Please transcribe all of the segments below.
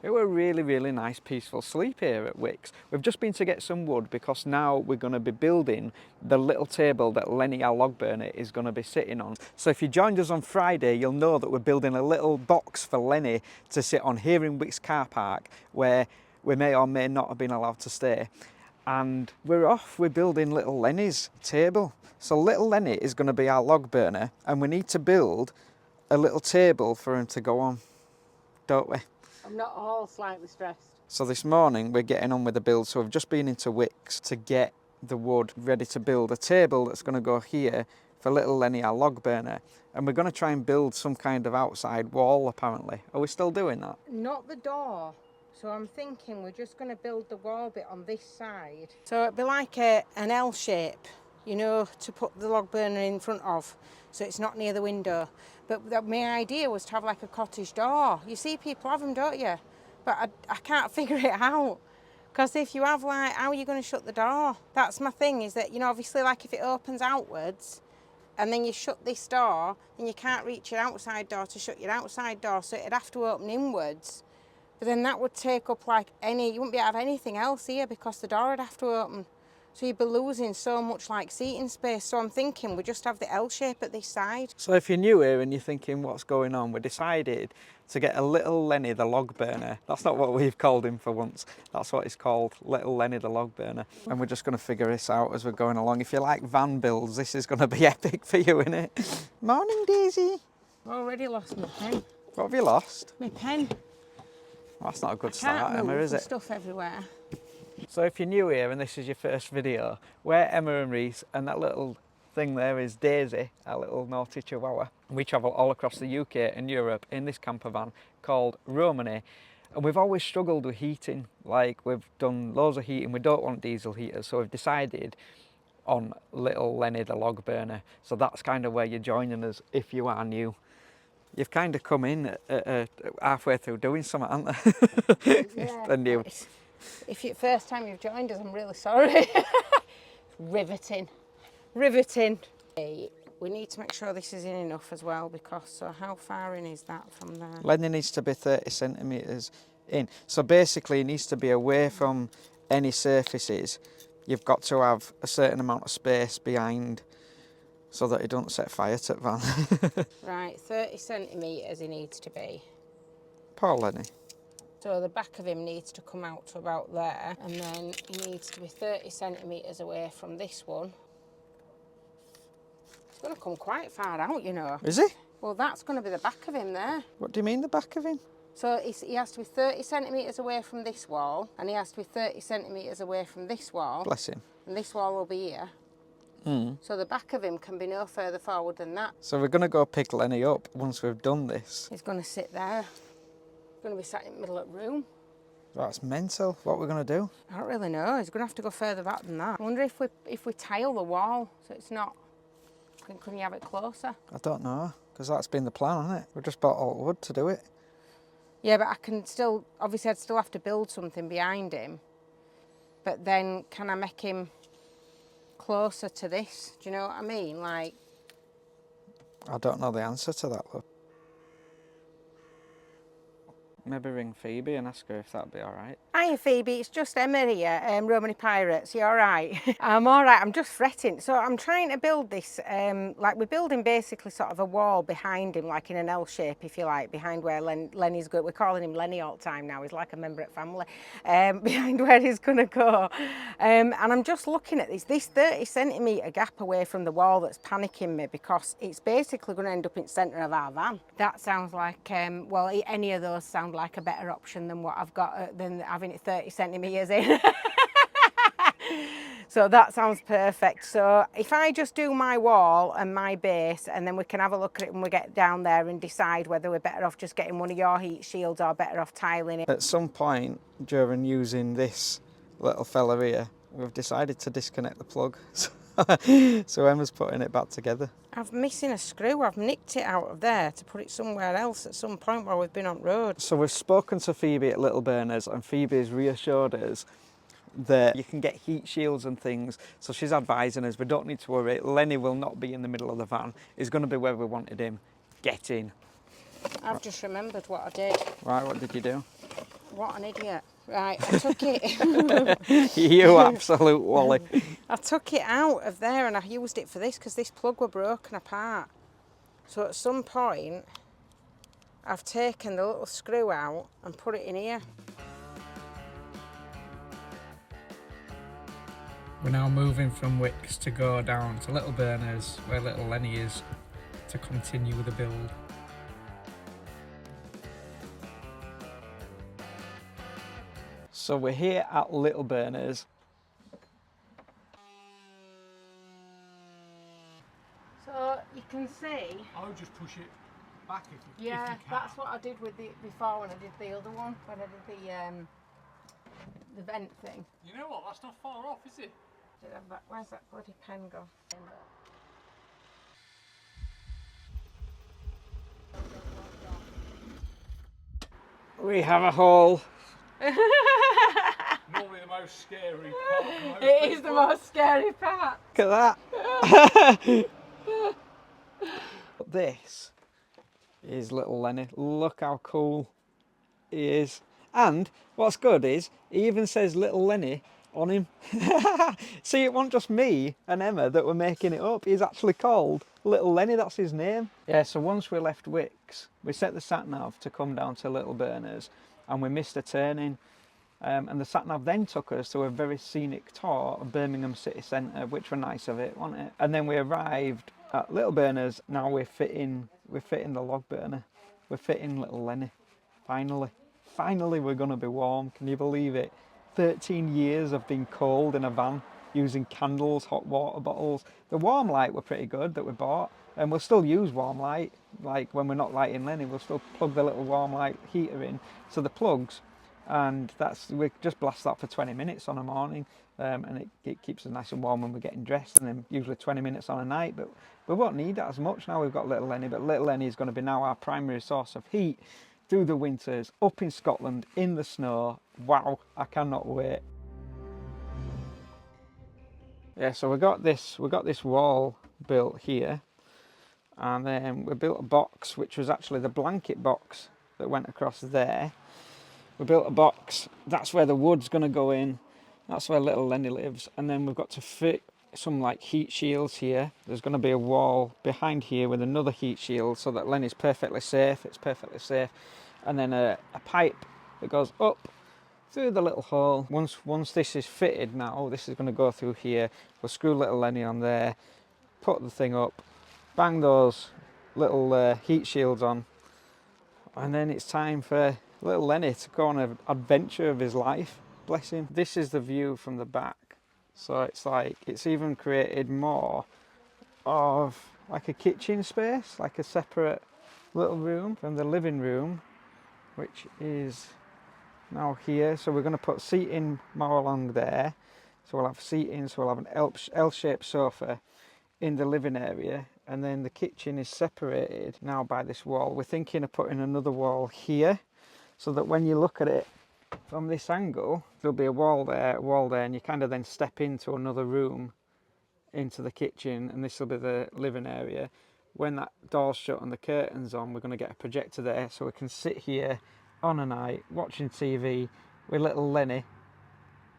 It was a really, really nice peaceful sleep here at Wicks. We've just been to get some wood because now we're going to be building the little table that Lenny, our log burner, is going to be sitting on. So if you joined us on Friday, you'll know that we're building a little box for Lenny to sit on here in Wicks car park, where we may or may not have been allowed to stay. And we're building little Lenny's table. So little Lenny is going to be our log burner, and we need to build a little table for him to go on, don't we? I'm not all slightly stressed. So this morning we're getting on with the build, so we've just been into Wicks to get the wood ready to build a table that's going to go here for little Lenny, our log burner. And we're going to try and build some kind of outside wall apparently. Are we still doing that? Not the door. So I'm thinking we're just going to build the wall bit on this side. So it'd be like an L shape, you know, to put the log burner in front of, so it's not near the window. But my idea was to have like a cottage door. You see people have them, don't you? But I can't figure it out. Because if you have like, how are you going to shut the door? That's my thing, is that, you know, obviously like if it opens outwards and then you shut this door, then you can't reach your outside door to shut your outside door. So it'd have to open inwards. But then that would take up like you wouldn't be able to have anything else here because the door would have to open. So you'd be losing so much like seating space. So I'm thinking we just have the L shape at this side. So if you're new here and you're thinking what's going on, we decided to get a little Lenny the log burner. That's not what we've called him for once. That's what he's called, little Lenny the log burner. And we're just going to figure this out as we're going along. If you like van builds, this is going to be epic for you, isn't it? Morning, Daisy. I've already lost my pen. What have you lost? My pen. Well, that's not a good start, Emma, is it? Stuff everywhere. So if you're new here and this is your first video, we're Emma and Reese, and that little thing there is Daisy, our little naughty chihuahua. We travel all across the UK and Europe in this camper van called Romany, and we've always struggled with heating. Like, we've done loads of heating, we don't want diesel heaters, so we've decided on little Lenny the log burner. So that's kind of where you're joining us if you are new. You've kind of come in halfway through doing something, haven't they? Yeah. Than you. If it's the first time you've joined us, I'm really sorry. Riveting. Riveting. We need to make sure this is in enough as well, because so how far in is that from there? Lenny needs to be 30 centimetres in. So basically it needs to be away from any surfaces. You've got to have a certain amount of space behind so that it don't set fire to the van. Right, 30 centimetres he needs to be. Poor Lenny. So the back of him needs to come out to about there, and then he needs to be 30 centimetres away from this one. He's going to come quite far out, you know. Is he? Well, that's going to be the back of him there. What do you mean the back of him? So he has to be 30 centimetres away from this wall, and he has to be 30 centimetres away from this wall. Bless him. And this wall will be here. So the back of him can be no further forward than that. So we're going to go pick Lenny up once we've done this. He's going to sit there. He's going to be sat in the middle of the room. That's mental. What we're going to do? I don't really know. He's going to have to go further back than that. I wonder if we tile the wall so it's not... Can you have it closer? I don't know, because that's been the plan, hasn't it? We've just bought all the wood to do it. Yeah, but I can still... Obviously, I'd still have to build something behind him. But then, can I make him closer to this? Do you know what I mean? Like... I don't know the answer to that, love. Maybe ring Phoebe and ask her if that'd be all right. Hiya Phoebe, it's just Emma here, Romany Pirates. You all right? I'm all right, I'm just fretting. So I'm trying to build this, like we're building basically sort of a wall behind him, like in an L shape, if you like, behind where Lenny's going. We're calling him Lenny all the time now, he's like a member of family, behind where he's going to go. And I'm just looking at this 30 centimetre gap away from the wall that's panicking me, because it's basically going to end up in the centre of our van. That sounds like, well, any of those sound like a better option than what I've got, than having it 30 centimetres in. So that sounds perfect. So if I just do my wall and my base, and then we can have a look at it when we get down there and decide whether we're better off just getting one of your heat shields or better off tiling it. At some point during using this little fella here, we've decided to disconnect the plug. So Emma's putting it back together. I'm missing a screw. I've nicked it out of there to put it somewhere else at some point while we've been on road. So we've spoken to Phoebe at Little Burners, and Phoebe's reassured us that you can get heat shields and things. So she's advising us we don't need to worry. Lenny will not be in the middle of the van. He's going to be where we wanted him. Get in. I've just remembered what I did. Right, what did you do? What an idiot. Right, I took it. You absolute wally. I took it out of there and I used it for this because this plug were broken apart. So at some point, I've taken the little screw out and put it in here. We're now moving from wicks to go down to Little Burners, where little Lenny is, to continue the build. So we're here at Little Burners. So you can see. I would just push it back if you Yeah, can. that's what I did with it before when I did the other one, when I did the vent thing. You know what? That's not far off, is it? Where's that bloody pen go? We have a hole. Normally the most scary part. For most It is the people. most scary part. Look at that. This is little Lenny. Look how cool he is. And what's good is he even says little Lenny on him. See, it wasn't just me and Emma that were making it up. He's actually called Little Lenny, that's his name. Yeah, so once we left Wicks, we set the sat-nav to come down to Little Burners and we missed a turning. And the sat-nav then took us to a very scenic tour of Birmingham city centre, which were nice of it, wasn't it? And then we arrived at Little Burners. Now we're fitting the log burner. We're fitting little Lenny. Finally we're going to be warm. Can you believe it? 13 years of being cold in a van, using candles, hot water bottles. The warmlite were pretty good that we bought, and we'll still use warmlite. Like when we're not lighting Lenny, we'll still plug the little warmlite heater in to the plugs, and we just blast that for 20 minutes on a morning, and it keeps us nice and warm when we're getting dressed, and then usually 20 minutes on a night. But we won't need that as much now we've got little Lenny. But little Lenny is going to be now our primary source of heat through the winters, up in Scotland, in the snow. Wow, I cannot wait. Yeah, so we got this wall built here, and then we built a box, which was actually the blanket box that went across there. We built a box, that's where the wood's going to go in, that's where little Lenny lives, and then we've got to fit some like heat shields here. There's going to be a wall behind here with another heat shield so that Lenny's perfectly safe, it's perfectly safe, and then a pipe that goes up through the little hole. Once this is fitted now, this is going to go through here, we'll screw little Lenny on there, put the thing up, bang those little heat shields on, and then it's time for little Lenny to go on an adventure of his life. Bless him. This is the view from the back, so it's even created more of like a kitchen space, like a separate little room from the living room, which is now here. So we're going to put seating more along there, so we'll have seating, so we'll have an L-shaped sofa in the living area, and then the kitchen is separated now by this wall. We're thinking of putting another wall here, so that when you look at it from this angle, there'll be a wall there, and you kind of then step into another room into the kitchen, and this will be the living area. When that door's shut and the curtain's on, we're going to get a projector there so we can sit here on a night watching TV with little Lenny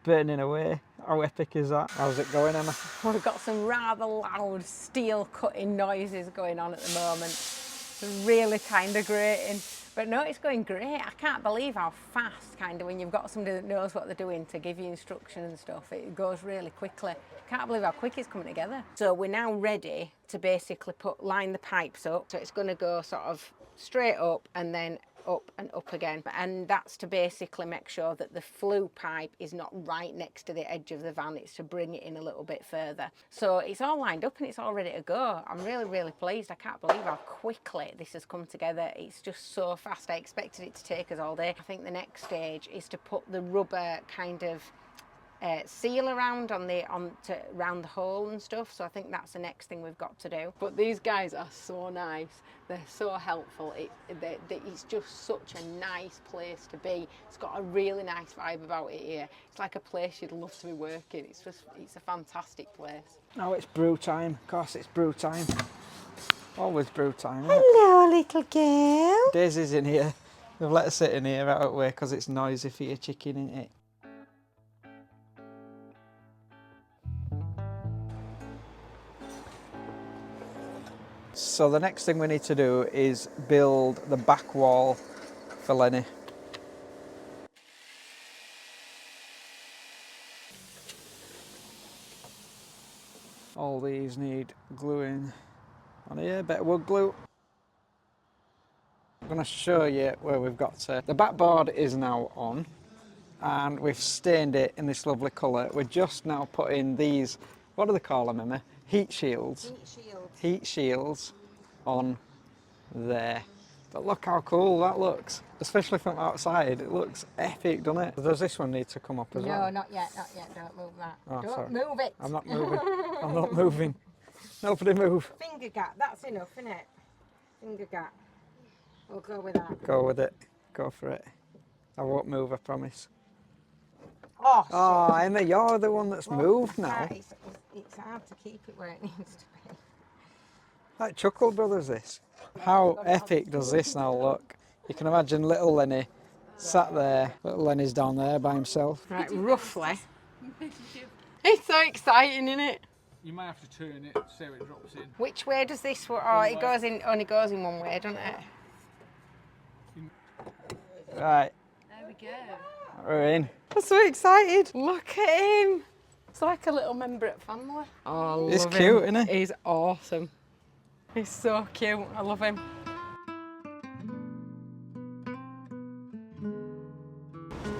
burning away. How epic is that? How's it going, Emma? Well, we've got some rather loud steel cutting noises going on at the moment. It's really kind of grating. But no, it's going great. I can't believe how fast, kind of, when you've got somebody that knows what they're doing to give you instruction and stuff, it goes really quickly. Can't believe how quick it's coming together. So we're now ready to basically line the pipes up. So it's going to go sort of straight up and then up and up again, and that's to basically make sure that the flue pipe is not right next to the edge of the van. It's to bring it in a little bit further. So it's all lined up and it's all ready to go. I'm really pleased. I can't believe how quickly this has come together. It's just so fast. I expected it to take us all day. I think the next stage is to put the rubber kind of seal around around the hole and stuff. So I think that's the next thing we've got to do. But these guys are so nice. They're so helpful. It's just such a nice place to be. It's got a really nice vibe about it here. It's like a place you'd love to be working. It's a fantastic place. Oh, it's brew time. Of course, it's brew time. Always brew time. Isn't it? Hello, little girl. Daisy's in here They've let us sit in here out of the way because it's noisy for your chicken, isn't it? So the next thing we need to do is build the back wall for Lenny. All these need gluing on here, bit of wood glue. I'm going to show you where we've got to. The backboard is now on and we've stained it in this lovely colour. We're just now putting these, what do they call them, Emma? Heat shields. Heat shields. Heat shields on there. But look how cool that looks, especially from outside. It looks epic, doesn't it? Does this one need to come up as well? No, not yet, not yet. Don't move that. Oh, Don't sorry. move it. I'm not moving. I'm not moving. Nobody move. Finger gap, that's enough, isn't it? Finger gap. We'll go with that. Go with it. Go for it. I won't move, I promise. Oh, Oh, Emma, you're the one that's well, moved now. It's hard to keep it where it needs to be. Like Chuckle Brothers, this. How epic does this now look? You can imagine little Lenny sat there. Little Lenny's down there by himself. Right, roughly. It's so exciting, isn't it? You may have to turn it, see how it drops in. Which way does this work? Oh, it goes in, only goes in one way, doesn't it? Right, There we go. we're in. I'm so excited. Look at him. It's like a little member at family. Oh, I He's love cute, him. isn't he? He's awesome. He's so cute. I love him.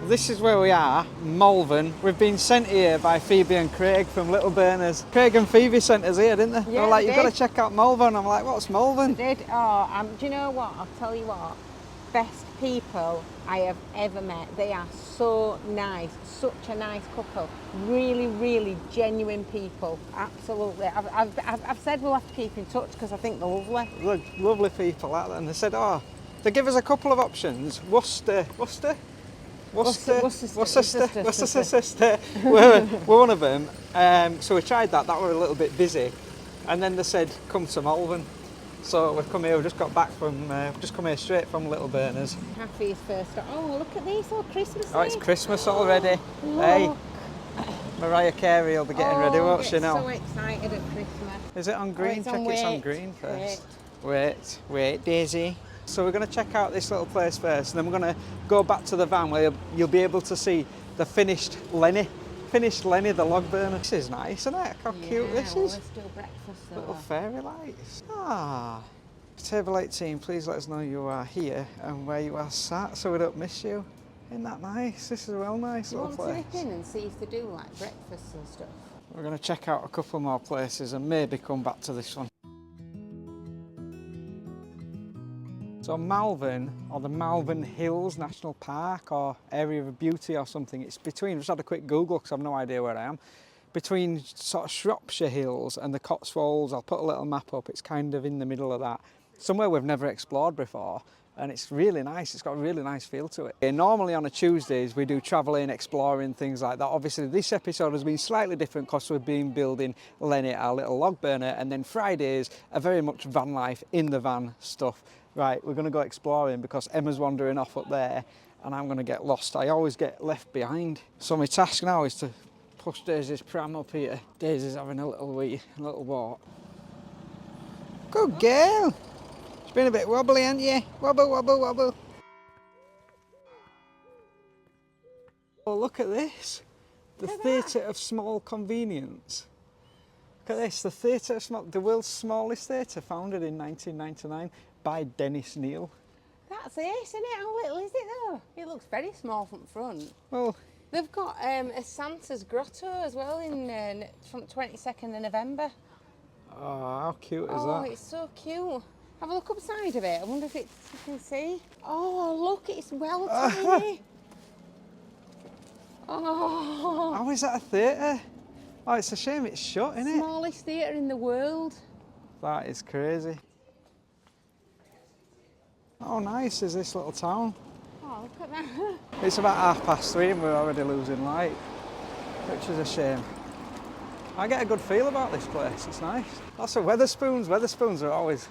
This is where we are, Malvern. We've been sent here by Phoebe and Craig from Little Burners. Craig and Phoebe sent us here, didn't they? They Yeah, were like, they you've got did. to check out Malvern. I'm like, what's Malvern? Did oh, do you know what? I'll tell you what. Best people I have ever met. They are so nice, such a nice couple. Really, really genuine people. Absolutely. I've said we'll have to keep in touch because I think they're lovely. Look, lovely people, aren't they? And they said, oh, they give us a couple of options. Worcester. We're one of them. So we tried that. That were a little bit busy, and then they said, come to Malvern. So we've come here. We've just got back from. Just come here straight from Little Burners. Happy is first. Oh, look at these, all Christmas. Oh, it's Christmas already. Look. Hey, Mariah Carey will be getting ready, won't she now? So excited at Christmas. Is it on green? it's Check on it's on wait. green first. Wait, Daisy. So we're going to check out this little place first, and then we're going to go back to the van where you'll be able to see the finished Lenny, the log burner. This is nice, isn't it? How cute this well, is. let's do breakfast though. Little fairy lights. Ah. Table 18, please let us know you are here and where you are sat so we don't miss you. Isn't that nice? This is a well nice You little want to place. nip in and see if they do like breakfast and stuff? We're going to check out a couple more places and maybe come back to this one. So Malvern, or the Malvern Hills National Park or Area of Beauty or something, it's between, I've just had a quick Google because I've no idea where I am, between sort of Shropshire Hills and the Cotswolds. I'll put a little map up, it's kind of in the middle of that. Somewhere we've never explored before, and it's really nice, it's got a really nice feel to it. Normally on a Tuesdays we do travelling, exploring, things like that. Obviously this episode has been slightly different because we've been building Lenny, our little log burner, and then Fridays are very much van life, in the van stuff. Right, we're going to go exploring because Emma's wandering off up there and I'm going to get lost. I always get left behind. So my task now is to push Daisy's pram up here. Daisy's having a little wee, a little walk. Good girl. It's been a bit wobbly, hasn't you? Wobble, wobble, wobble. Oh, look at this. The Theatre of Small Convenience. Look at this, the Theatre of Small, the world's smallest theatre, founded in 1999 by Dennis Neal. That's it, isn't it? How little is it though? It looks very small from front. Well, They've got a Santa's Grotto as well in from 22nd of November. oh, how cute is Oh, that? it's so cute. Have a look upside of it. I wonder if you can see. Oh, look, it's well tiny. Oh, How is that a theatre? Oh, it's a shame it's shut, isn't it? smallest theatre in the world. That is crazy. How nice is this little town? Oh, look at that. It's about 3:30 and we're already losing light, which is a shame. I get a good feel about this place, it's nice. Lots of Weatherspoons. Weatherspoons are always,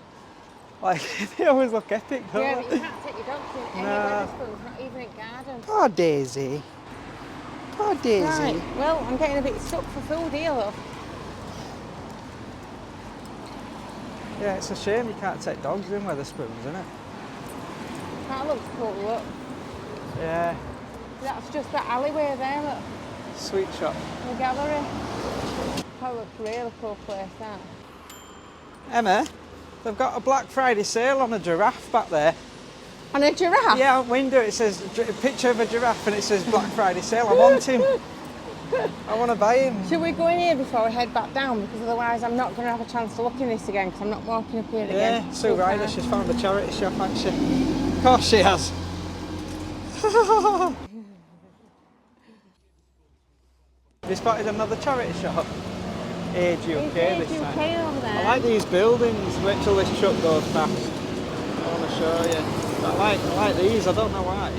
like, they always look epic, don't Yeah, they? but you can't take your dogs in any No. Wetherspoons, not even in garden. Poor Daisy. Poor Daisy. Right, well, I'm getting a bit stuck for food here, love. Yeah, it's a shame you can't take dogs in Wetherspoons, isn't it? That looks cool, look. Yeah. That's just that alleyway there, look. Sweet shop. The gallery. That looks really cool place, that. Emma, they've got a Black Friday sale on a giraffe back there. On a giraffe? Yeah, on window it says a picture of a giraffe and it says Black Friday sale. I want him. I want to buy him. Should we go in here before we head back down? Because otherwise I'm not going to have a chance to look in this again because I'm not walking up here again. Yeah, Sue Ryder, she's found a charity shop, hasn't she? Of course she has. Have you spotted another charity shop? Age UK this UK time. over there. I like these buildings. Wait till this truck goes past. I want to show you. I like these. I don't know why.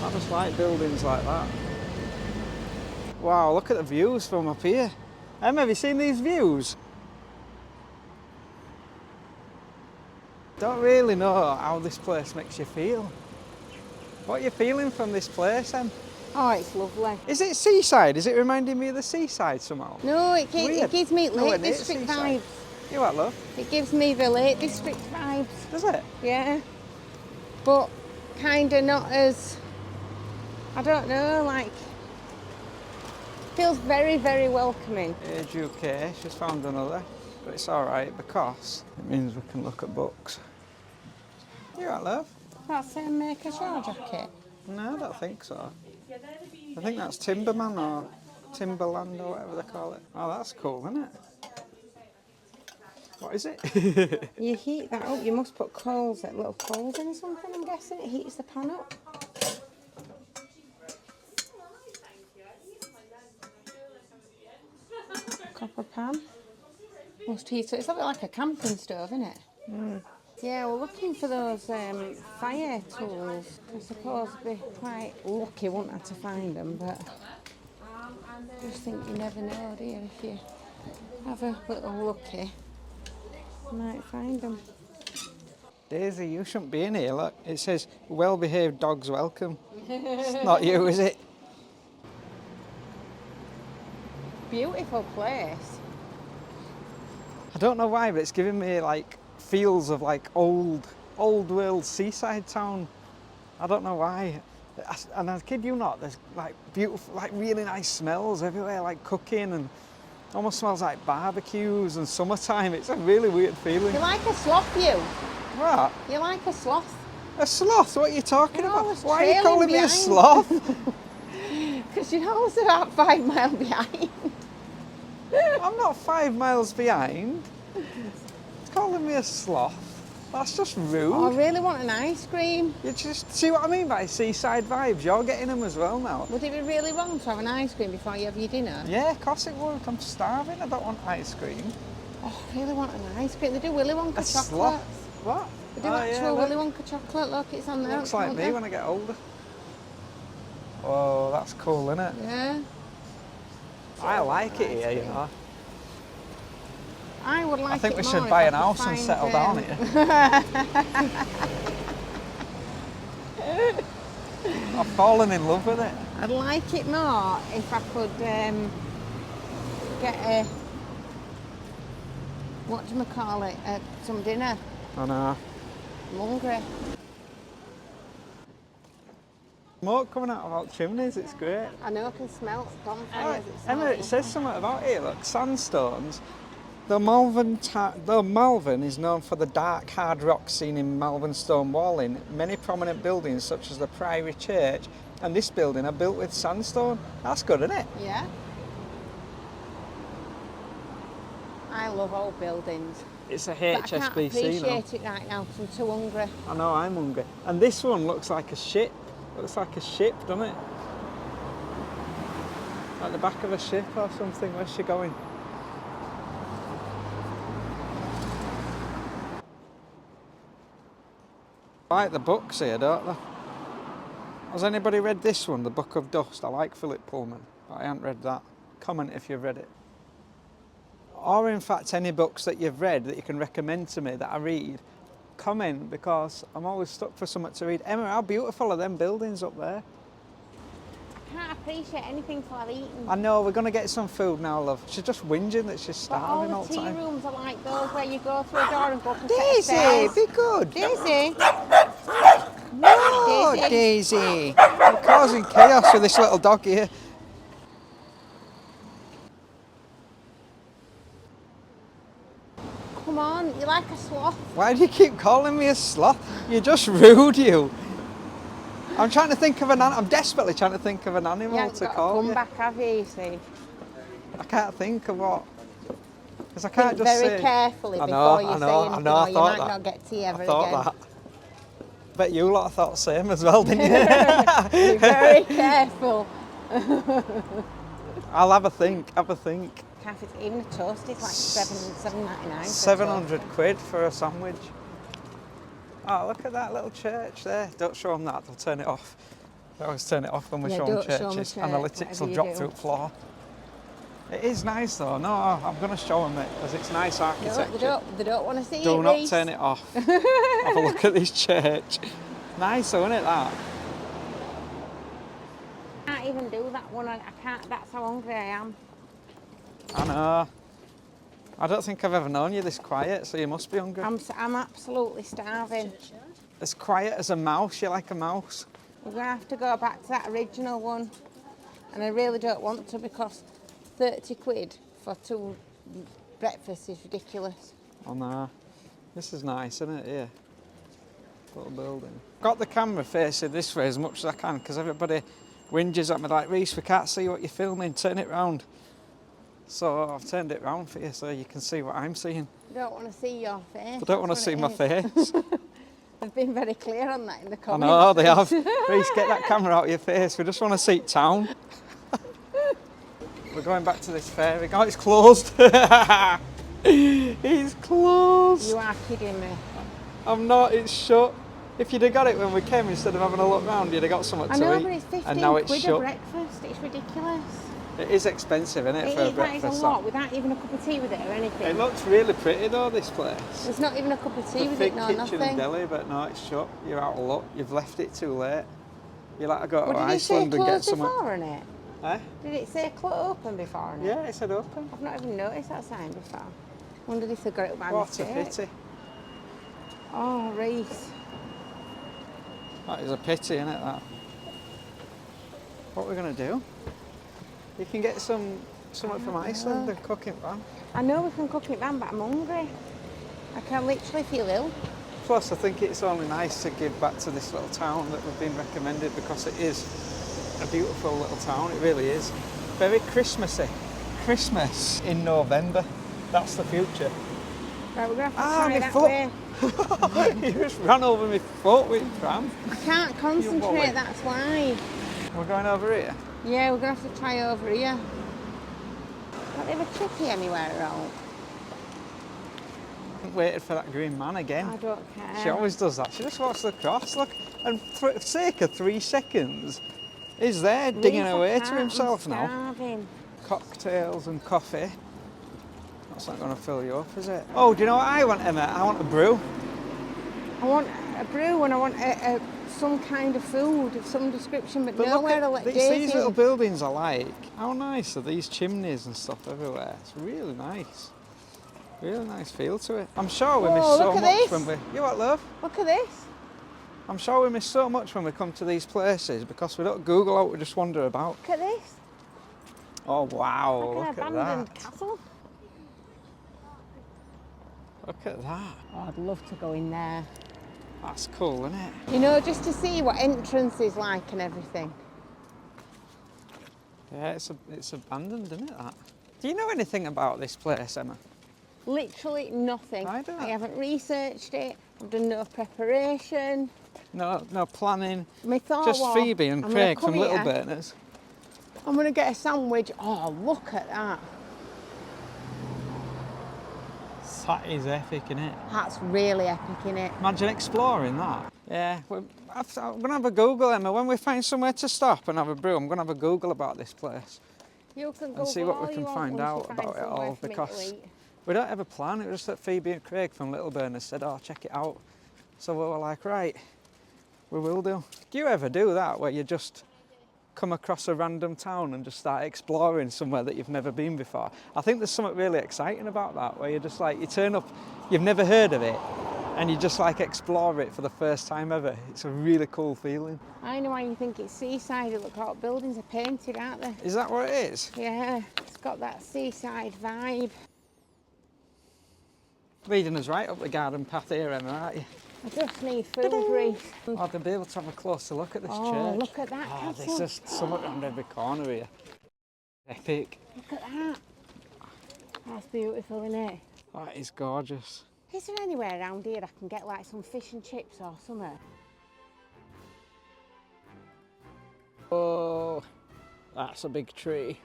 I just like buildings like that. Wow, look at the views from up here. Em, have you seen these views? Don't really know how this place makes you feel. What are you feeling from this place, Em? Oh, it's lovely. Is it seaside? Is it reminding me of the seaside somehow? No, it Weird. gives me No, Lake it is District seaside. vibes. You what, love? It gives me the Lake District vibes. Does it? Yeah. But kind of not as, I don't know, like, feels very, very welcoming. Age UK, she's found another. But it's alright because it means we can look at books. You right, love? That's a make a shower jacket. No, I don't think so. I think that's Timberman or Timberland or whatever they call it. Oh, that's cool, isn't it? What is it? You heat that up, you must put coals, like little coals in or something, I'm guessing. It heats the pan up. Copper pan. Must heat it. It's a bit like a camping stove, isn't it? Mm. Yeah, we're looking for those fire tools. I suppose we'd be quite lucky, wouldn't I, to find them, but I just think you never know, do you? If you have a little lucky, you might find them. Daisy, you shouldn't be in here, look. It says, well-behaved dogs welcome. It's not you, is it? Beautiful place. I don't know why, but it's giving me like feels of like old world seaside town. I don't know why. And I kid you not, there's like beautiful, like really nice smells everywhere, like cooking, and almost smells like barbecues and summertime. It's a really weird feeling. You like a sloth, you? What? You like a sloth? A sloth? What are you talking You're about? always Why are you trailing calling me a behind. sloth? Because you're always about 5 miles behind. I'm not 5 miles behind. It's calling me a sloth. That's just rude. Oh, I really want an ice cream. You just see what I mean by seaside vibes. You're getting them as well now. Would it be really wrong to have an ice cream before you have your dinner? Yeah, of course it would. I'm starving. I don't want ice cream. Oh, I really want an ice cream. They do Willy Wonka A chocolates. sloth. What? They do Oh, actual yeah, look. Willy Wonka chocolate. Look, it's on there. Looks like me when I get older. Oh, that's cool, isn't it? Yeah. I like it here, you know. I would like I think it we more should if buy I an could house and find, settle down here. I've fallen in love with it. I'd like it more if I could get a, what some dinner. I know. I'm hungry. Smoke coming out of our chimneys, it's great. I know I can smell bonfires. Oh, It's Emma, all- it says something about here, look, sandstones. The Malvern is known for the dark, hard rock seen in Malvern stone walling. Many prominent buildings, such as the Priory Church and this building, are built with sandstone. That's good, isn't it? Yeah. I love old buildings. It's a But I can't HSBC now. appreciate it right now because I'm too hungry. I know, I'm hungry. And this one looks like a ship. Looks like a ship, doesn't it? Like the back of a ship or something. Where's she going? I like the books here, don't they? Has anybody read this one, The Book of Dust? I like Philip Pullman, but I haven't read that. Comment if you've read it. Or in fact, any books that you've read that you can recommend to me that I read. comment because I'm always stuck for something to read. Emma, how beautiful are them buildings up there? I can't appreciate anything till I've eaten. I know, we're going to get some food now, love. She's just whinging that she's But all starving all the the tea time. rooms are like those where you go through a door and go up a set of Daisy, stairs. be good. Daisy, No, Daisy. Daisy. You're causing chaos with this little dog here. Come on, you're like a sloth. Why do you keep calling me a sloth? You're just rude, you. I'm trying to think of I'm desperately trying to think of an animal You haven't to got call a you. comeback, have you, you see? I can't think of what. Because I can't Think just very say. carefully I before know, you I know, say I anything, know, I or you thought might that. not get tea ever I thought again. that. Bet you lot thought the same as well, didn't you? Be very careful. I'll have a think, Cafe, even a toast is like $7.99. 700 quid for a sandwich. Oh, look at that little church there. Don't show them that, they'll turn it off. They always turn it off when we Yeah, show them don't show 'em a churches. church, Analytics whatever will you drop do. through the floor. It is nice though. No, I'm going to show them it because it's nice No, architecture. they don't want to see Do it, not Reece. turn it off. Have a look at this church. Nice though, isn't it, that? I can't even do that one. I can't. That's how hungry I am. I know. I don't think I've ever known you this quiet, so you must be hungry. I'm absolutely starving. As quiet as a mouse, you're like a mouse. We're going to have to go back to that original one. And I really don't want to because 30 quid for 2 breakfasts is ridiculous. Oh no. This is nice, isn't it? Yeah. Little building. Got the camera facing this way as much as I can because everybody whinges at me like, Reece, we can't see what you're filming, turn it round. So I've turned it round for you so you can see what I'm seeing. I don't want to see your face. I don't want to see my face. They've been very clear on that in the I comments. know, they have. Reece, get that camera out of your face. We just want to see town. We're going back to this ferry. Oh, it's closed. It's closed. You are kidding me. I'm not, it's shut. If you'd have got it when we came instead of having a look round, you'd have got something I to know, eat. but it's 15 and now it's quid a shut. breakfast. It's ridiculous. It is expensive, isn't it, for a That is breakfast? a lot without even a cup of tea with it or anything. It looks really pretty though, this place. There's not even a cup of tea The with big it, no, kitchen nothing. and deli, but no, it's shut. You're out of luck. You've left it too late. You'll have to go to Well, did it say Iceland and get closed some. before on it? Eh? Did it say open before on it? Yeah, it said open. I've not even noticed that sign before. Wondered if they got it by What mistake. a pity. Oh, Reece. That is a pity, isn't it, that? What we're going to do? You can get something from Iceland and cook it, man. I know we can cook it down, but I'm hungry. I can literally feel ill. Plus, I think it's only nice to give back to this little town that we've been recommended because it is a beautiful little town, it really is. Very Christmassy. Christmas in November, that's the future. Right, we're going to have to try that foot. way. You just ran over my foot with your pram. I can't concentrate, that's why. We're going over here. Yeah, we're going to have to try over here. Don't they have a chippy anywhere around? Waited for that green man again. I don't care. She always does that. She just walks across, look, and for the sake of 3 seconds, he's there digging Reece, I away to can't, himself I'm now. starving. Cocktails and coffee. That's not going to fill you up, is it? Oh, do you know what I want, Emma? I want a brew. I want a brew and I want some kind of food of some description, but nowhere to let these Daisy little in. buildings I like. How nice are these chimneys and stuff everywhere? It's really nice. Really nice feel to it. I'm sure we miss Whoa, so look at much this. when we... You what, love? Look at this. I'm sure we miss so much when we come to these places because we don't Google out, we just wander about. Look at this. Oh, wow, Like look an at abandoned that. castle. Look at that. Oh, I'd love to go in there. That's cool, isn't it? You know, just to see what entrance is like and everything. Yeah, it's abandoned, isn't it, that? Do you know anything about this place, Emma? Literally nothing. I don't. I haven't researched it. I've done no preparation. No planning. My thought Just was, Phoebe and I'm gonna Craig from come Little here, Burners. I'm going to get a sandwich. Oh, look at that. That is epic, isn't it? That's really epic, innit? Imagine exploring that. Yeah, I'm going to have a Google, Emma. When we find somewhere to stop and have a brew, I'm going to have a Google about this place. You can go And see what we can find out about it all, because we don't have a plan. It was just that Phoebe and Craig from Little Burners said, oh, check it out. So we were like, right, we will do. Do you ever do that where you just come across a random town and just start exploring somewhere that you've never been before? I think there's something really exciting about that, where you're just like, you turn up, you've never heard of it, and you just like explore it for the first time ever. It's a really cool feeling. I know why you think it's seaside. Look, all buildings are painted, aren't they? Is that what it is? Yeah, it's got that seaside vibe. Leading us right up the garden path here, Emma, aren't you? I just need food grease. Oh, to be able to have a closer look at this Oh, church. look at that Oh, castle. there's just something around every corner here. Epic. Look at that. That's beautiful, isn't it? That is gorgeous. Is there anywhere around here I can get like some fish and chips or something? Oh, that's a big tree.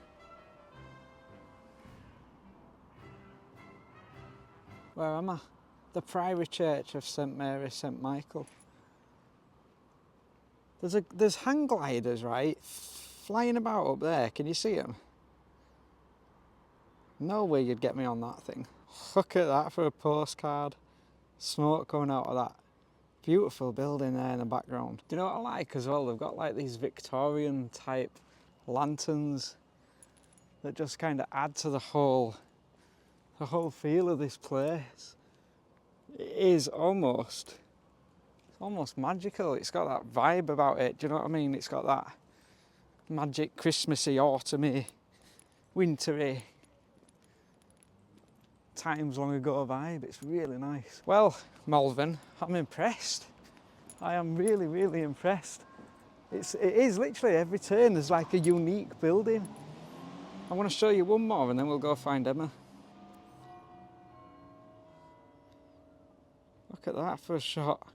Where am I? The Priory Church of St Mary, St Michael. There's hang gliders, right? Flying about up there. Can you see them? No way you'd get me on that thing. Look at that for a postcard. Smoke coming out of that. Beautiful building there in the background. Do you know what I like as well? They've got like these Victorian type lanterns that just kind of add to the whole feel of this place. It is almost magical. It's got that vibe about it. Do you know what I mean? It's got that magic Christmassy, autumny, wintry, times long ago vibe. It's really nice. Well, Malvern, I'm impressed. I am really, really impressed. It is literally every turn there's like a unique building. I want to show you one more and then we'll go find Emma. Look at that for a shot.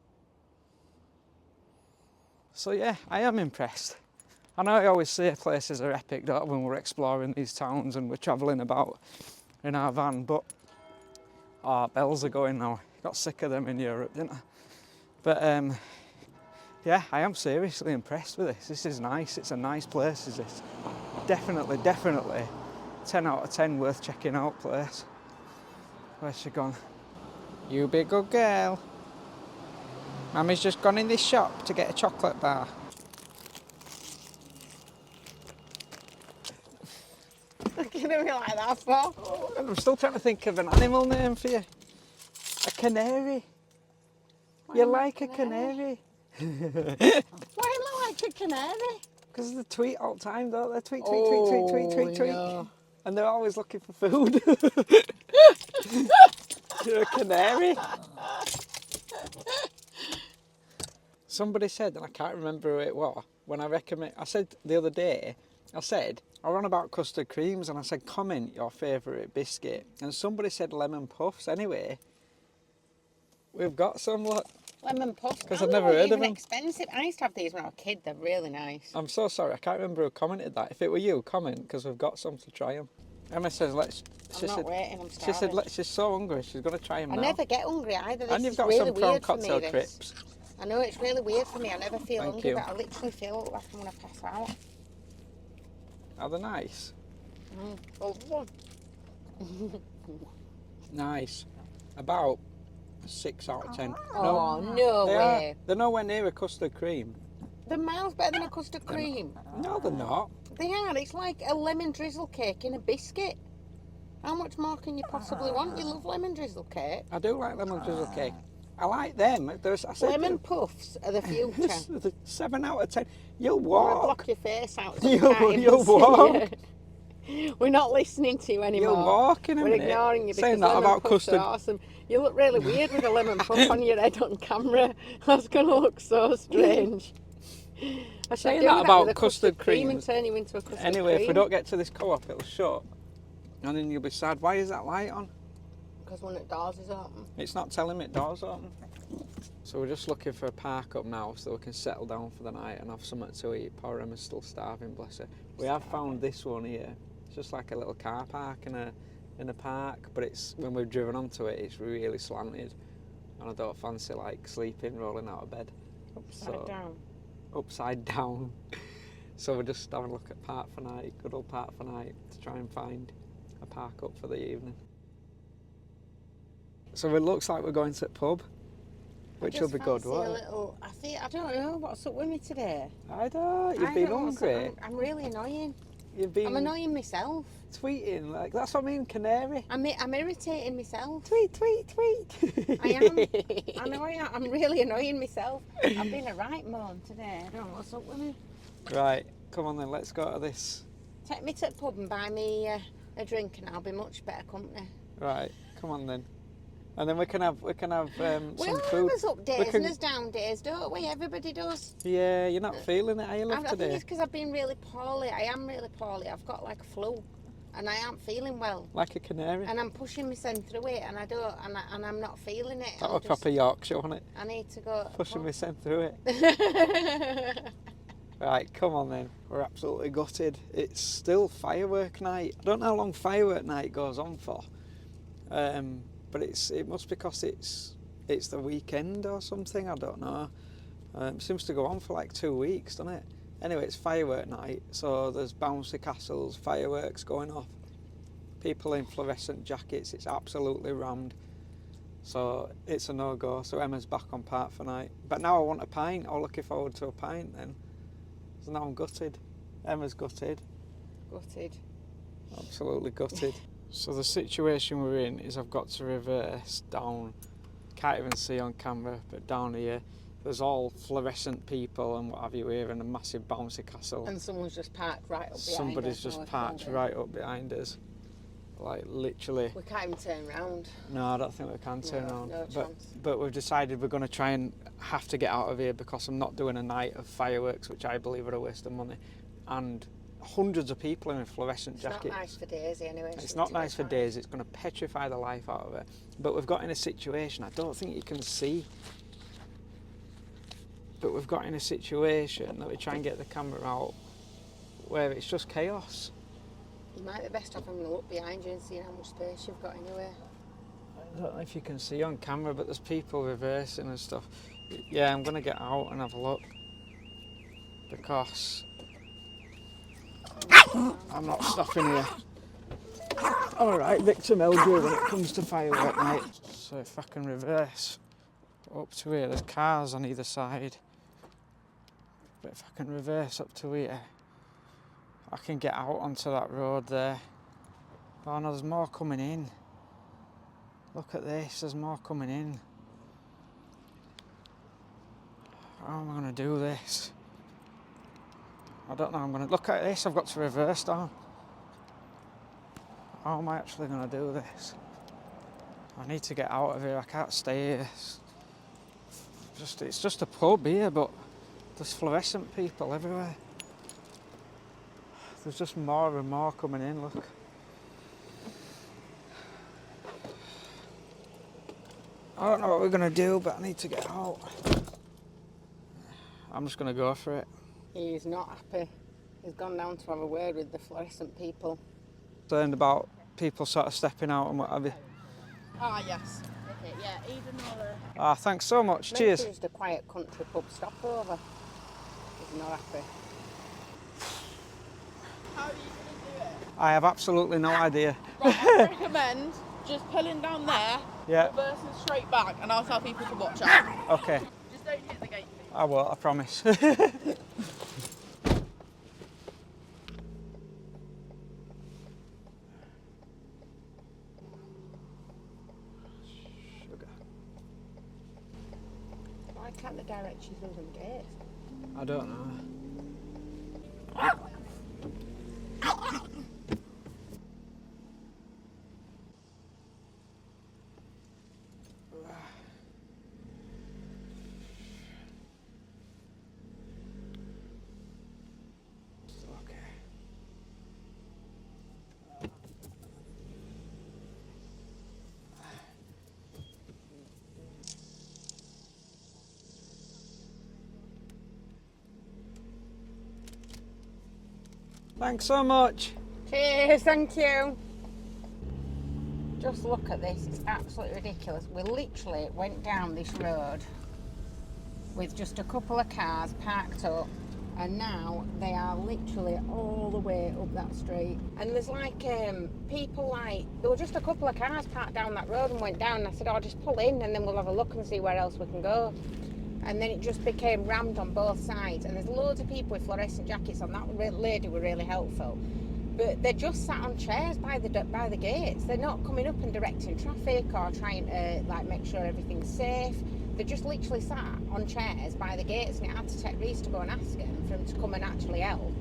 So yeah, I am impressed. I know I always say places are epic, don't I, when we're exploring these towns and we're travelling about in our van, but bells are going now. Got sick of them in Europe, didn't I? But yeah, I am seriously impressed with this. This is nice. It's a nice place, is this? Definitely 10 out of 10 worth checking out place. Where's she gone? You be a good girl. Mummy's just gone in this shop to get a chocolate bar. Looking at me like that for? I'm still trying to think of an animal name for you. A canary. You like a canary? Why am I like a canary? Because they tweet all the time, don't they? Tweet, tweet, tweet, tweet, tweet, tweet, tweet. No. And they're always looking for food. You're a canary. Somebody said, and I can't remember who it was, when I said the other day, I ran on about custard creams and I said, comment your favourite biscuit. And somebody said lemon puffs. Anyway, we've got some, look. Lemon puffs. Because I've never heard of them. Expensive. I used to have these when I was a kid. They're really nice. I'm so sorry, I can't remember who commented that. If it were you, comment, because we've got some to try them. Emma says, I'm not waiting, I'm starving. She said, she's so hungry, she's going to try them now. I never get hungry either. This And you've is got really some prawn weird cocktail for me, crisps. I know, it's really weird for me. I never feel Thank hungry, you. but I literally feel like I'm going to pass out. Are they nice? Oh. Nice. About 6 out of 10. Oh, no they way. are. They're nowhere near a custard cream. They're miles better than a custard cream. No, they're not. They are. It's like a lemon drizzle cake in a biscuit. How much more can you possibly want? You love lemon drizzle cake. I do like lemon drizzle cake. I like them. Lemon puffs are the future. 7 out of 10. You'll I'm gonna walk. block your face out. So You'll walk. We're not listening to you anymore. You'll walk in a We're minute. ignoring you because Saying that lemon about puffs custard. are awesome. You look really weird with a lemon puff on your head on camera. That's going to look so strange. I should Saying do that about with a custard cream and creams. turn you into a custard Anyway, cream. if we don't get to this co-op, it'll shut. And then you'll be sad. Why is that light on? Because one of the doors is open. It's not telling me it doors open. So we're just looking for a park up now so we can settle down for the night and have something to eat. Poor Emma's still starving, bless her. We have found this one here. It's just like a little car park in a park, but it's when we've driven onto it, it's really slanted, and I don't fancy like sleeping, rolling out of bed. Upside down. So we're just having a look at Park for Night, good old Park for Night, to try and find a park up for the evening. So it looks like we're going to the pub. which will be good, won't it? I don't know what's up with me today. I don't. You've been hungry. I'm really annoying. You've been. I'm annoying myself. Tweeting, like, that's what I mean, canary. I'm irritating myself. Tweet, tweet, tweet. I am. I know I am. I'm really annoying myself. I've been a right moan today. I don't know what's up with me. Right, come on then, let's go to this. Take me to the pub and buy me a drink and I'll be much better company. Right, come on then. And then we can have We some all food. have us up days and us down days, don't we? Everybody does. Yeah, you're not feeling it, are you, love, I today? think it's because I've been really poorly. I am really poorly. I've got like a flu and I aren't feeling well. Like a canary. And I'm pushing my centre away and I'm not feeling it. That was proper Yorkshire, wasn't it? I need to go. Pushing my scent through it. Right, come on then. We're absolutely gutted. It's still firework night. I don't know how long firework night goes on for. But it must be because it's the weekend or something, I don't know. It seems to go on for like 2 weeks, doesn't it? Anyway, it's firework night, so there's bouncy castles, fireworks going off, people in fluorescent jackets, it's absolutely rammed. So it's a no-go, so Emma's back on park for night. But now I want a pint, I'm looking forward to a pint then. So now I'm gutted. Emma's gutted. Gutted. Absolutely gutted. So the situation we're in is I've got to reverse down, can't even see on camera, but down here there's all fluorescent people and what have you here and a massive bouncy castle. And someone's just parked right up behind us. Somebody's just parked right up behind us. Like literally. We can't even turn round. No, I don't think we can turn around. No chance. But we've decided we're going to try and have to get out of here because I'm not doing a night of fireworks, which I believe are a waste of money. And hundreds of people in fluorescent jackets. It's not nice for Daisy anyway. It's not nice for Daisy, it's going to petrify the life out of her. But we've got in a situation, I don't think you can see, but we've got in a situation that we try and get the camera out where it's just chaos. You might be best off having a look behind you and seeing how much space you've got anyway. I don't know if you can see on camera, but there's people reversing and stuff. Yeah, I'm going to get out and have a look because I'm not stopping here. Alright, victim elder when it comes to firework night. So if I can reverse up to here, there's cars on either side. But if I can reverse up to here, I can get out onto that road there. Oh no, there's more coming in. Look at this, there's more coming in. How am I going to do this? I don't know, I'm going to look at this, I've got to reverse down. How am I actually going to do this? I need to get out of here, I can't stay here. It's just a pub here, but there's fluorescent people everywhere. There's just more and more coming in, look. I don't know what we're going to do, but I need to get out. I'm just going to go for it. He's not happy. He's gone down to have a word with the fluorescent people. Learned about people sort of stepping out and what have you. Ah, yes. Okay, yeah, Eden or... Ah, thanks so much. Maybe Cheers. it's the quiet country pub stopover. He's not happy. How are you going to do it? I have absolutely no idea. Right, I recommend just pulling down there, Yeah. reversing straight back, and I'll tell people to watch out. Okay. Just don't hit the gate, please. I will, I promise. Why can't the directions of them gates? I don't know. Thanks so much. Cheers, thank you. Just look at this, it's absolutely ridiculous. We literally went down this road with just a couple of cars parked up and now they are literally all the way up that street. And there's like people, like there were just a couple of cars parked down that road and went down, and I said, oh, just pull in and then we'll have a look and see where else we can go. And then it just became rammed on both sides, and there's loads of people with fluorescent jackets on. That lady were really helpful, but they're just sat on chairs by the gates. They're not coming up and directing traffic or trying to like make sure everything's safe. They just literally sat on chairs by the gates, and it had to take Reece to go and ask him for him to come and actually help.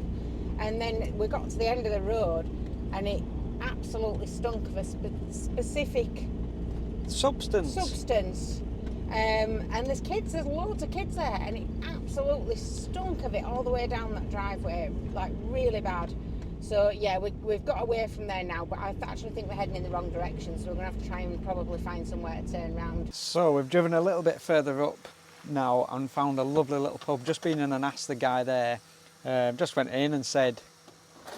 And then we got to the end of the road, and it absolutely stunk of a specific substance. And there's loads of kids there, and it absolutely stunk of it all the way down that driveway, like really bad. So yeah, we've got away from there now, but I actually think we're heading in the wrong direction, so we're going to have to try and probably find somewhere to turn around. So we've driven a little bit further up now and found a lovely little pub. Just been in and asked the guy there, just went in and said,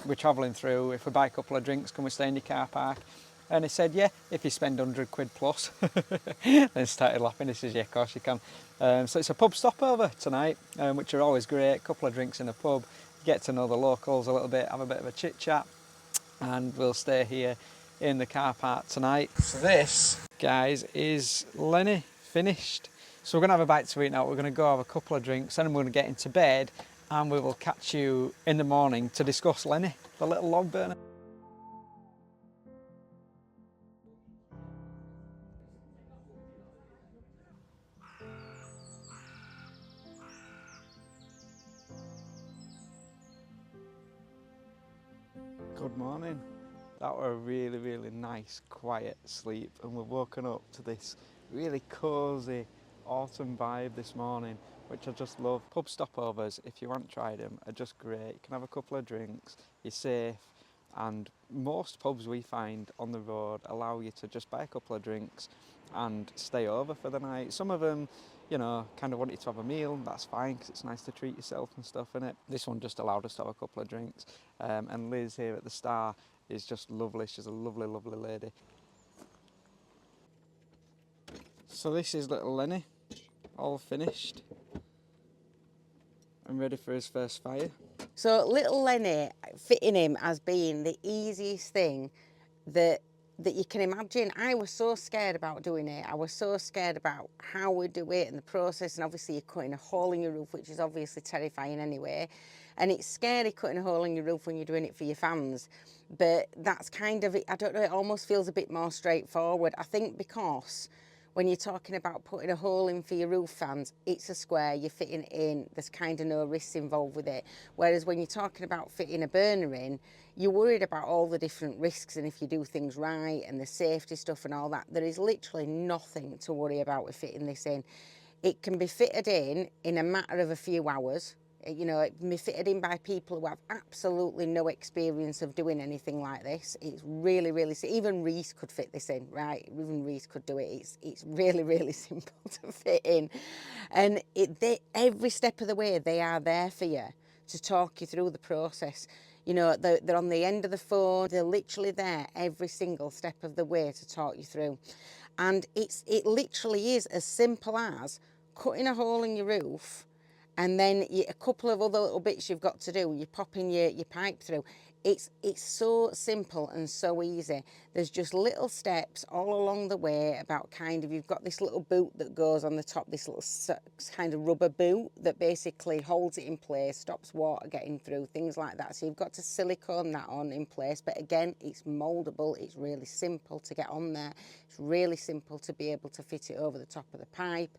we're travelling through, if we buy a couple of drinks, can we stay in your car park? And he said, yeah, if you spend 100 quid plus. Then started laughing. He says, yeah, of course you can. So it's a pub stopover tonight, which are always great. A couple of drinks in a pub, get to know the locals a little bit, have a bit of a chit chat, and we'll stay here in the car park tonight. So this, guys, is Lenny finished. So we're going to have a bite to eat now. We're going to go have a couple of drinks, and then we're going to get into bed, and we will catch you in the morning to discuss Lenny, the little log burner. Good morning. That were a really, really nice, quiet sleep, and we've woken up to this really cosy autumn vibe this morning, which I just love. Pub stopovers, if you haven't tried them, are just great. You can have a couple of drinks, you're safe, and most pubs we find on the road allow you to just buy a couple of drinks and stay over for the night. Some of them, you know, kind of want you to have a meal, that's fine because it's nice to treat yourself and stuff in it. This one just allowed us to have a couple of drinks. And Liz here at the Star is just lovely. She's a lovely, lovely lady. So this is little Lenny, all finished and ready for his first fire. So little Lenny, fitting him as being the easiest thing that you can imagine. I was so scared about doing it. I was so scared about how we do it and the process, and obviously you're cutting a hole in your roof, which is obviously terrifying anyway. And it's scary cutting a hole in your roof when you're doing it for your fans. But that's kind of it. I don't know, it almost feels a bit more straightforward. I think because when you're talking about putting a hole in for your roof fans, it's a square, you're fitting it in, there's kind of no risks involved with it. Whereas when you're talking about fitting a burner in, you're worried about all the different risks and if you do things right and the safety stuff and all that. There is literally nothing to worry about with fitting this in. It can be fitted in a matter of a few hours. You know, it can be fitted in by people who have absolutely no experience of doing anything like this. It's really, really, even Reece could fit this in, right? Even Reece could do it. It's really, really simple to fit in. And every step of the way, they are there for you to talk you through the process. You know, they're on the end of the phone. They're literally there every single step of the way to talk you through. And it literally is as simple as cutting a hole in your roof, and then a couple of other little bits you've got to do. You're popping your pipe through. It's so simple and so easy. There's just little steps all along the way about kind of, you've got this little boot that goes on the top, this little kind of rubber boot that basically holds it in place, stops water getting through, things like that. So you've got to silicone that on in place. But again, it's mouldable. It's really simple to get on there. It's really simple to be able to fit it over the top of the pipe.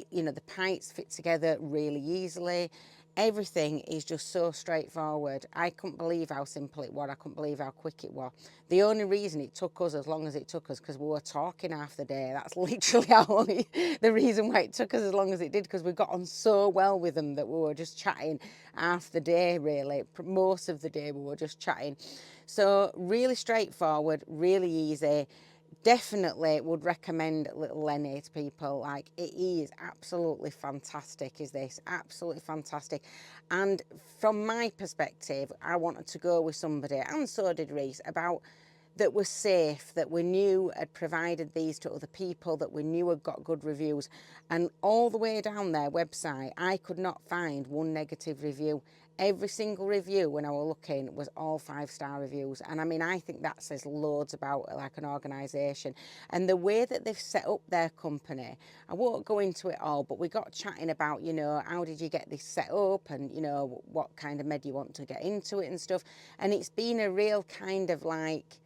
You know, the pipes fit together really easily. Everything is just so straightforward. I couldn't believe how simple it was. I couldn't believe how quick it was. The only reason it took us as long as it took us because we were talking half the day. That's literally the reason why it took us as long as it did, because we got on so well with them that we were just chatting half the day, really. Most of the day we were just chatting. So really straightforward, really easy. Definitely would recommend little Lenny to people. Like, it is absolutely fantastic, is this, absolutely fantastic. And from my perspective, I wanted to go with somebody, and so did Reece, about that were safe, that we knew had provided these to other people, that we knew had got good reviews. And all the way down their website, I could not find one negative review. Every single review when I was looking was all 5-star reviews. And I mean, I think that says loads about like an organisation. And the way that they've set up their company, I won't go into it all, but we got chatting about, you know, how did you get this set up, and, you know, what kind of made you want to get into it and stuff. And it's been a real kind of like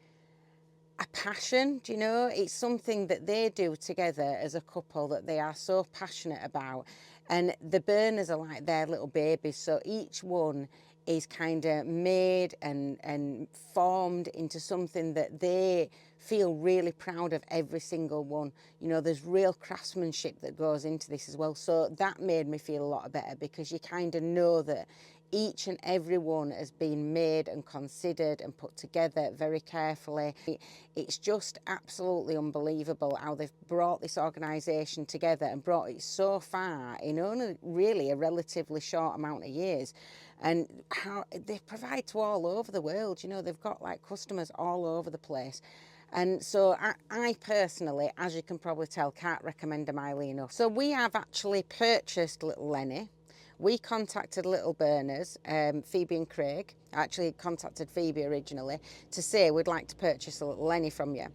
a passion, do you know? It's something that they do together as a couple that they are so passionate about. And the burners are like their little babies, so each one is kind of made and formed into something that they feel really proud of, every single one. You know, there's real craftsmanship that goes into this as well. So that made me feel a lot better, because you kind of know that each and every one has been made and considered and put together very carefully. It's just absolutely unbelievable how they've brought this organisation together and brought it so far in only really a relatively short amount of years. And how they provide to all over the world. You know, they've got like customers all over the place. And so I personally, as you can probably tell, can't recommend them highly enough. So we have actually purchased little Lenny. We contacted Little Burners, Phoebe and Craig. I actually contacted Phoebe originally to say we'd like to purchase a little Lenny from you.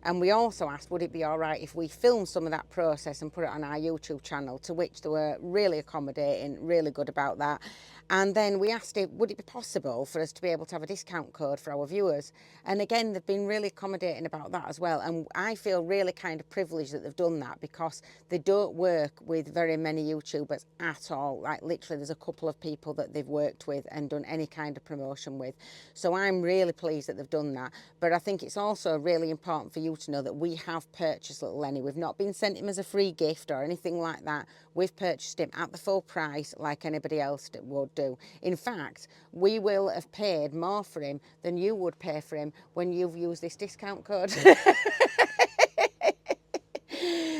And we also asked, would it be all right if we filmed some of that process and put it on our YouTube channel, to which they were really accommodating, really good about that. And then we asked if, would it be possible for us to be able to have a discount code for our viewers? And again, they've been really accommodating about that as well. And I feel really kind of privileged that they've done that, because they don't work with very many YouTubers at all. Like literally there's a couple of people that they've worked with and done any kind of promotion with. So I'm really pleased that they've done that. But I think it's also really important for you to know that we have purchased little Lenny. We've not been sent him as a free gift or anything like that. We've purchased him at the full price, like anybody else would do. In fact, we will have paid more for him than you would pay for him when you've used this discount code.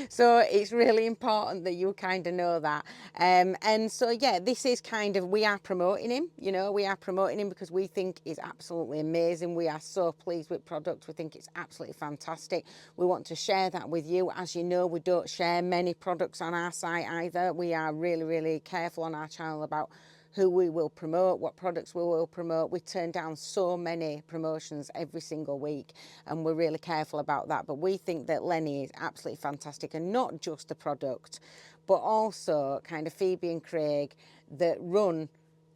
So it's really important that you kind of know that. And so, yeah, this is kind of, we are promoting him, you know, we are promoting him because we think he's absolutely amazing. We are so pleased with product. We think it's absolutely fantastic. We want to share that with you. As you know, we don't share many products on our site either. We are really, really careful on our channel about who we will promote, what products we will promote. We turn down so many promotions every single week, and we're really careful about that. But we think that Lenny is absolutely fantastic, and not just the product, but also kind of Phoebe and Craig that run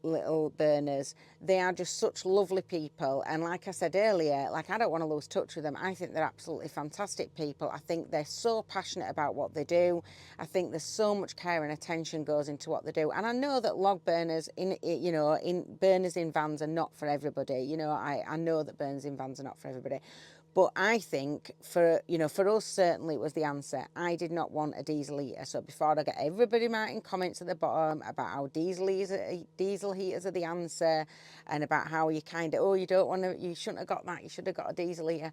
Little Burners. They are just such lovely people, and like I said earlier, like I don't want to lose touch with them. I think they're absolutely fantastic people. I think they're so passionate about what they do. I think there's so much care and attention goes into what they do. And I know that log burners in burners in vans are not for everybody. You know, I know that burners in vans are not for everybody. But I think for us, certainly it was the answer. I did not want a diesel heater. So before I get everybody writing comments at the bottom about how diesel heaters are the answer, and about how you kind of, you shouldn't have got that, you should have got a diesel heater.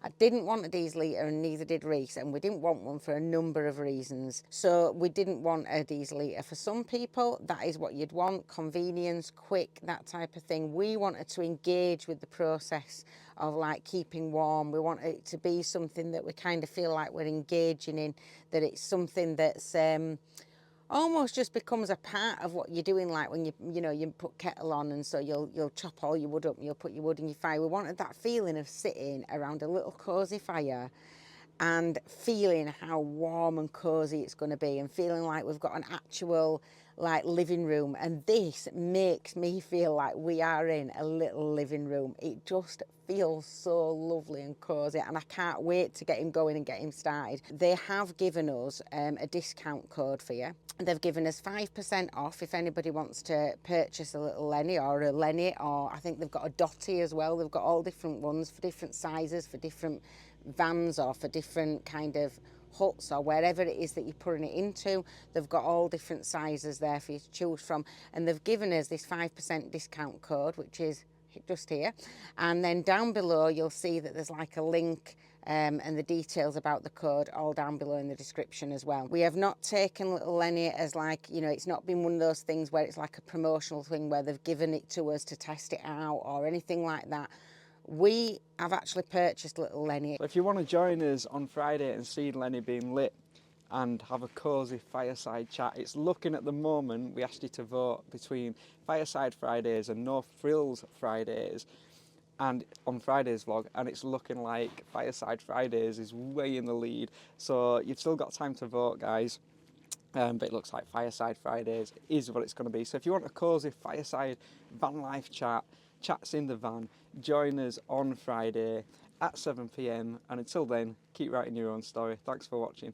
I didn't want a diesel heater, and neither did Reese, and we didn't want one for a number of reasons. So we didn't want a diesel heater. For some people, that is what you'd want, convenience, quick, that type of thing. We wanted to engage with the process of like keeping warm. We want it to be something that we kind of feel like we're engaging in, that it's something that's almost just becomes a part of what you're doing, like when you put kettle on, and so you'll chop all your wood up and you'll put your wood in your fire. We wanted that feeling of sitting around a little cosy fire and feeling how warm and cozy it's going to be, and feeling like we've got an actual like living room. And this makes me feel like we are in a little living room. It just feels so lovely and cozy, and I can't wait to get him going and get him started. They have given us a discount code for you. They've given us 5% off if anybody wants to purchase a little Lenny, or a Lenny, or I think they've got a Dotty as well. They've got all different ones for different sizes, for different vans, or for different kind of huts, or wherever it is that you're putting it into. They've got all different sizes there for you to choose from, and they've given us this 5% discount code, which is just here. And then down below you'll see that there's like a link and the details about the code all down below in the description as well. We have not taken little Lenny as like, it's not been one of those things where it's like a promotional thing where they've given it to us to test it out or anything like that. We have actually purchased little Lenny. If you want to join us on Friday and see Lenny being lit and have a cosy fireside chat, it's looking at the moment, we asked you to vote between Fireside Fridays and No Frills Fridays and on Friday's vlog, and it's looking like Fireside Fridays is way in the lead. So you've still got time to vote, guys. But it looks like Fireside Fridays is what it's going to be. So if you want a cosy fireside van life chat, chats in the van, join us on Friday at 7 p.m. And until then, keep writing your own story. Thanks for watching.